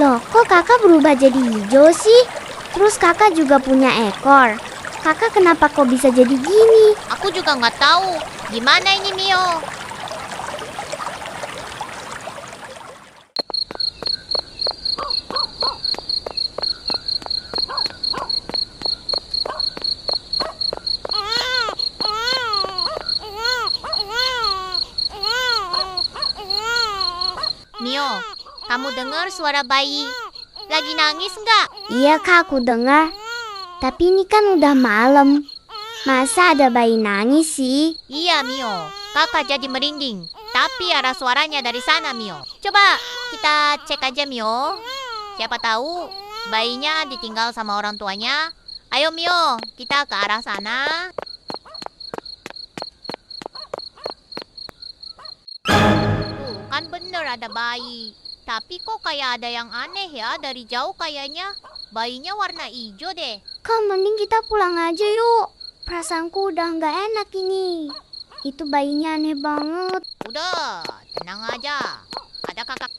Loh, kok kakak berubah jadi hijau sih? Terus kakak juga punya ekor. Kakak kenapa kok bisa jadi gini? Aku juga nggak tahu. Gimana ini, Mio? Mio, kamu dengar suara bayi lagi nangis nggak? Iya kak, aku dengar. Tapi ini kan udah malam. Masa ada bayi nangis sih? Iya, Mio. Kakak jadi merinding. Tapi arah suaranya dari sana, Mio. Coba kita cek aja, Mio. Siapa tahu bayinya ditinggal sama orang tuanya. Ayo, Mio, kita ke arah sana. Tuh, kan bener ada bayi. Tapi kok kayak ada yang aneh ya dari jauh kayaknya. Bayinya warna hijau deh. Kak, mending kita pulang aja yuk. Perasaanku udah nggak enak ini. Itu bayinya aneh banget. Udah, tenang aja. Ada kakak.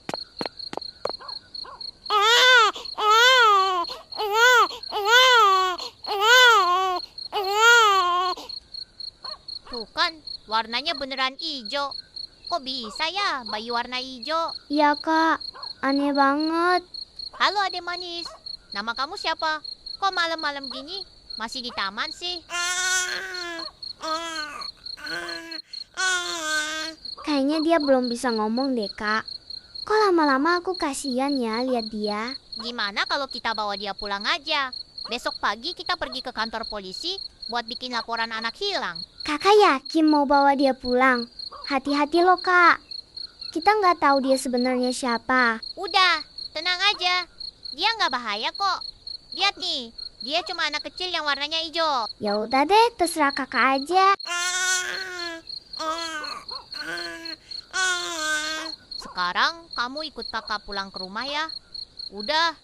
Tuh kan, warnanya beneran hijau. Kok bisa ya bayi warna hijau? Iya kak, aneh banget. Halo adek manis, nama kamu siapa? Kok malam-malam gini masih di taman sih? Kayaknya dia belum bisa ngomong deh kak. Kok lama-lama aku kasihan ya lihat dia. Gimana kalau kita bawa dia pulang aja? Besok pagi kita pergi ke kantor polisi buat bikin laporan anak hilang. Kakak yakin mau bawa dia pulang? Hati-hati loh kak. Kita nggak tahu dia sebenarnya siapa. Udah, tenang aja. Dia nggak bahaya kok. Lihat nih, dia cuma anak kecil yang warnanya hijau. Ya udah deh, terserah kakak aja. Sekarang kamu ikut kakak pulang ke rumah ya. Udah,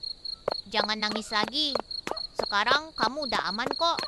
jangan nangis lagi. Sekarang kamu udah aman kok.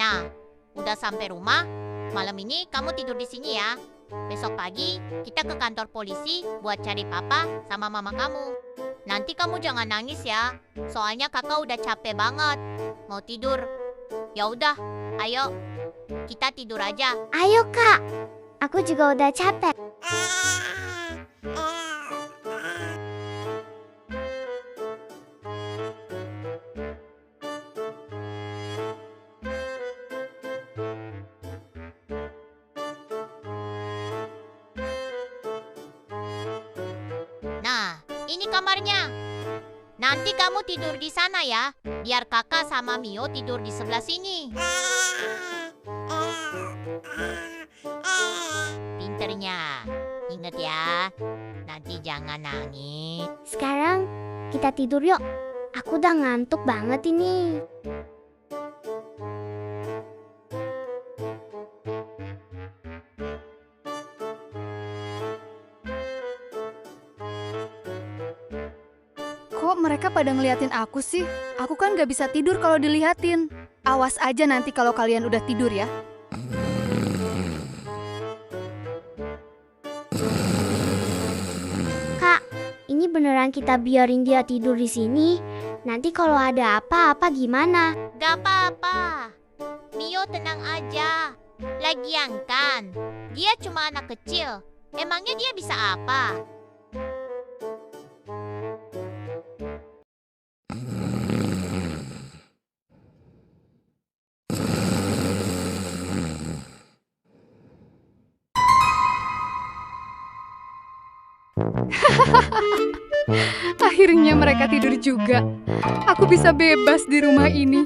Nah, udah sampai rumah. Malam ini kamu tidur di sini ya. Besok pagi kita ke kantor polisi buat cari papa sama mama kamu. Nanti kamu jangan nangis ya. Soalnya kakak udah capek banget. Mau tidur. Ya udah, ayo kita tidur aja. Ayo kak, aku juga udah capek. Nah, ini kamarnya. Nanti kamu tidur di sana ya. Biar kakak sama Mio tidur di sebelah sini. Pinternya. Ingat ya, nanti jangan nangis. Sekarang kita tidur yuk. Aku udah ngantuk banget ini. Kok mereka pada ngeliatin aku sih? Aku kan gak bisa tidur kalau dilihatin. Awas aja nanti kalau kalian udah tidur ya. Kak, ini beneran kita biarin dia tidur di sini? Nanti kalau ada apa-apa gimana? Gak apa-apa. Mio tenang aja. Lagian kan, dia cuma anak kecil. Emangnya dia bisa apa? Akhirnya mereka tidur juga. Aku bisa bebas di rumah ini.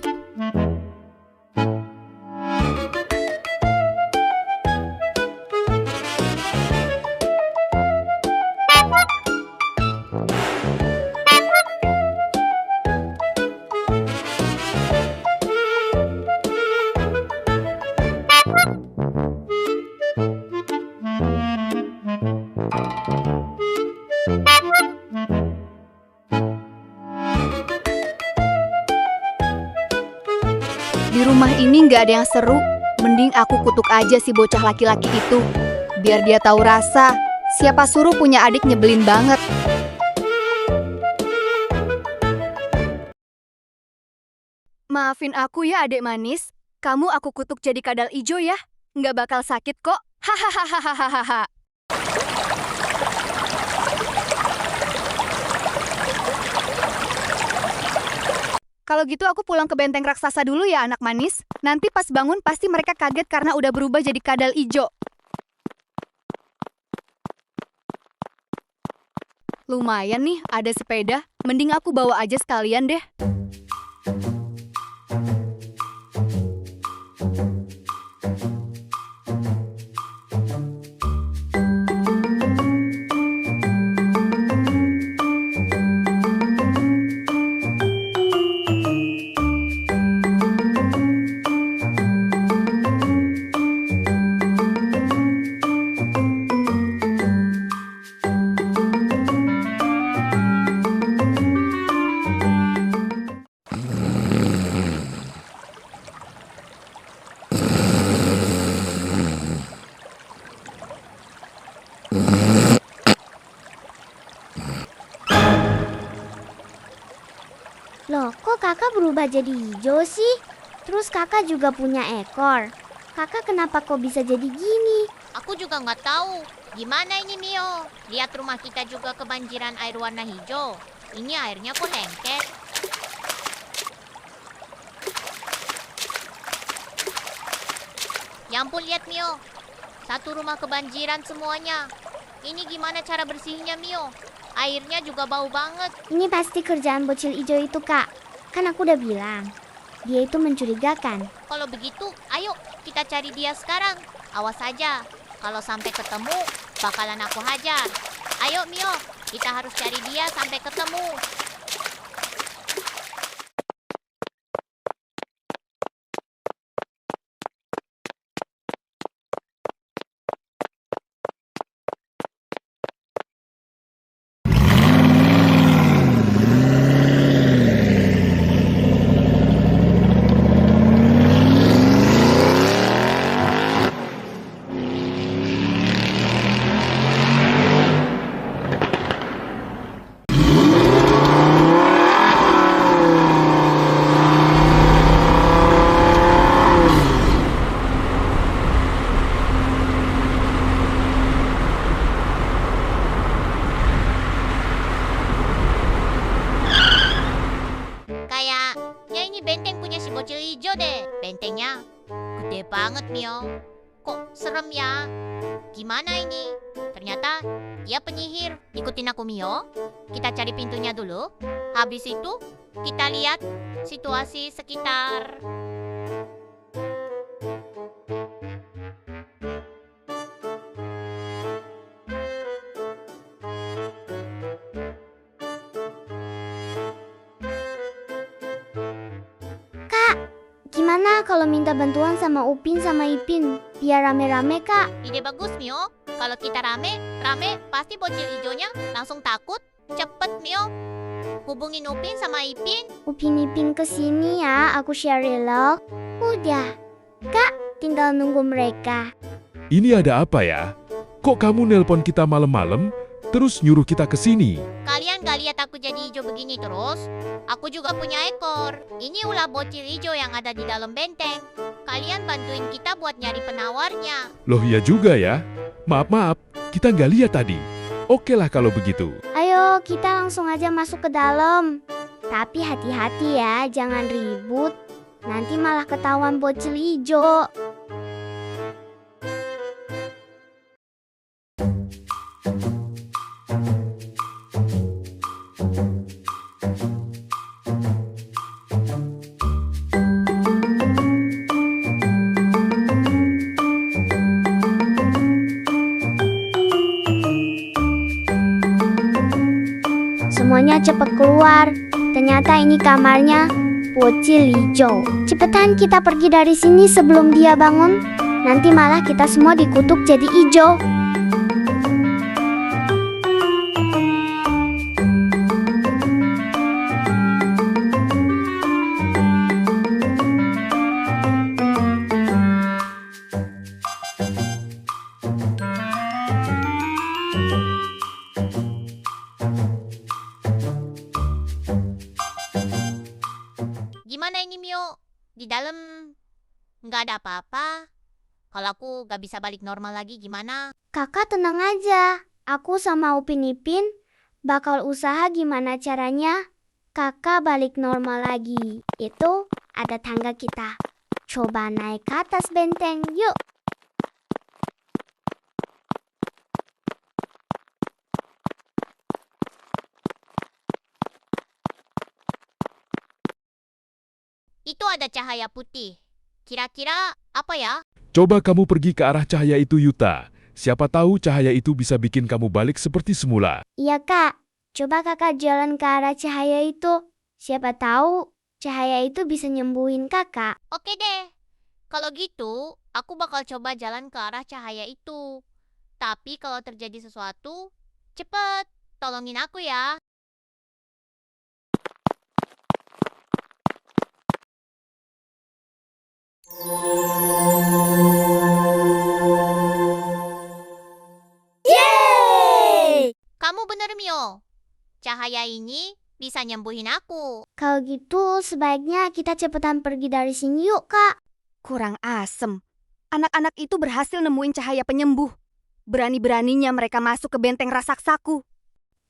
Di rumah ini nggak ada yang seru. Mending aku kutuk aja si bocah laki-laki itu. Biar dia tahu rasa. Siapa suruh punya adik nyebelin banget. Maafin aku ya adik manis. Kamu aku kutuk jadi kadal ijo ya. Nggak bakal sakit kok. Hahaha. Kalau gitu aku pulang ke benteng raksasa dulu ya anak manis. Nanti pas bangun pasti mereka kaget karena udah berubah jadi kadal ijo. Lumayan nih ada sepeda. Mending aku bawa aja sekalian deh. Loh, kok kakak berubah jadi hijau sih? Terus kakak juga punya ekor. Kakak kenapa kok bisa jadi gini? Aku juga nggak tahu. Gimana ini Mio? Lihat rumah kita juga kebanjiran air warna hijau. Ini airnya kok lengket. Ya ampun, lihat Mio. Satu rumah kebanjiran semuanya. Ini gimana cara bersihnya Mio? Airnya juga bau banget. Ini pasti kerjaan bocil hijau itu, Kak. Kan aku udah bilang, dia itu mencurigakan. Kalau begitu, ayo kita cari dia sekarang. Awas saja, kalau sampai ketemu, bakalan aku hajar. Ayo Mio, kita harus cari dia sampai ketemu. Kayaknya ini benteng punya si bocil hijau deh. Bentengnya gede banget Mio. Kok serem ya? Gimana ini? Ternyata dia penyihir. Ikutin aku Mio. Kita cari pintunya dulu. Habis itu kita lihat situasi sekitar. Gimana kalau minta bantuan sama Upin sama Ipin? Biar rame-rame, Kak. Ide bagus Mio. Kalau kita rame pasti bocil hijaunya langsung takut. Cepet Mio. Hubungin Upin sama Ipin. Upin Ipin kesini ya, aku share log. Udah. Kak, tinggal nunggu mereka. Ini ada apa ya? Kok kamu nelpon kita malam-malam, terus nyuruh kita ke sini? Kalian gak lihat aku jadi hijau begini terus? Aku juga punya ekor. Ini ulah bocil hijau yang ada di dalam benteng. Kalian bantuin kita buat nyari penawarnya. Loh ya juga ya. Maaf, kita nggak lihat tadi. Oke lah kalau begitu. Ayo, kita langsung aja masuk ke dalam. Tapi hati-hati ya, jangan ribut. Nanti malah ketahuan bocil hijau. Semuanya cepat keluar. Ternyata ini kamarnya bocil hijau. Cepetan kita pergi dari sini sebelum dia bangun. Nanti malah kita semua dikutuk jadi hijau. gimana ini Mio? Di dalam nggak ada apa-apa. Kalau aku nggak bisa balik normal lagi gimana? Kakak tenang aja. Aku sama Upin Ipin bakal usaha gimana caranya kakak balik normal lagi. Itu ada tangga kita. Coba naik ke atas benteng, yuk. Itu ada cahaya putih. Kira-kira apa ya? Coba kamu pergi ke arah cahaya itu, Yuta. Siapa tahu cahaya itu bisa bikin kamu balik seperti semula. Iya kak, coba kakak jalan ke arah cahaya itu. Siapa tahu cahaya itu bisa nyembuhin kakak. Oke deh. Kalau gitu, aku bakal coba jalan ke arah cahaya itu. Tapi kalau terjadi sesuatu, cepet tolongin aku ya. Kamu bener Mio. Cahaya ini bisa nyembuhin aku. Kalau gitu sebaiknya kita cepetan pergi dari sini yuk kak. Kurang asem. Anak-anak itu berhasil nemuin cahaya penyembuh. Berani-beraninya mereka masuk ke benteng rakssaku.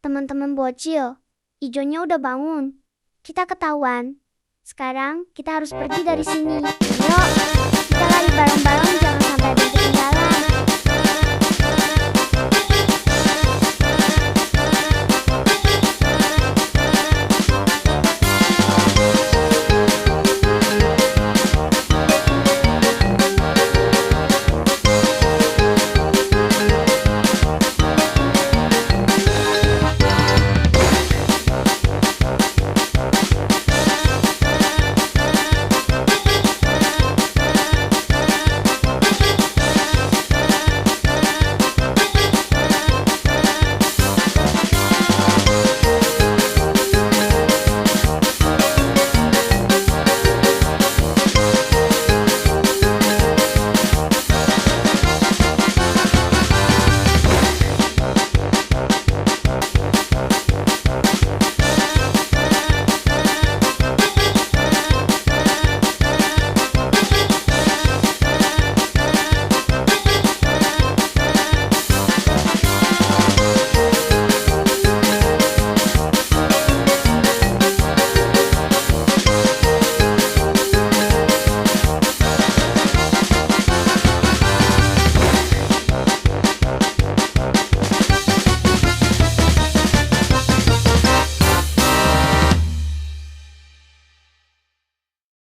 Teman-teman bocil, ijonya udah bangun. Kita ketahuan. Sekarang kita harus pergi dari sini. Yuk, kita lari bareng-bareng jangan sampai ada ketinggalan.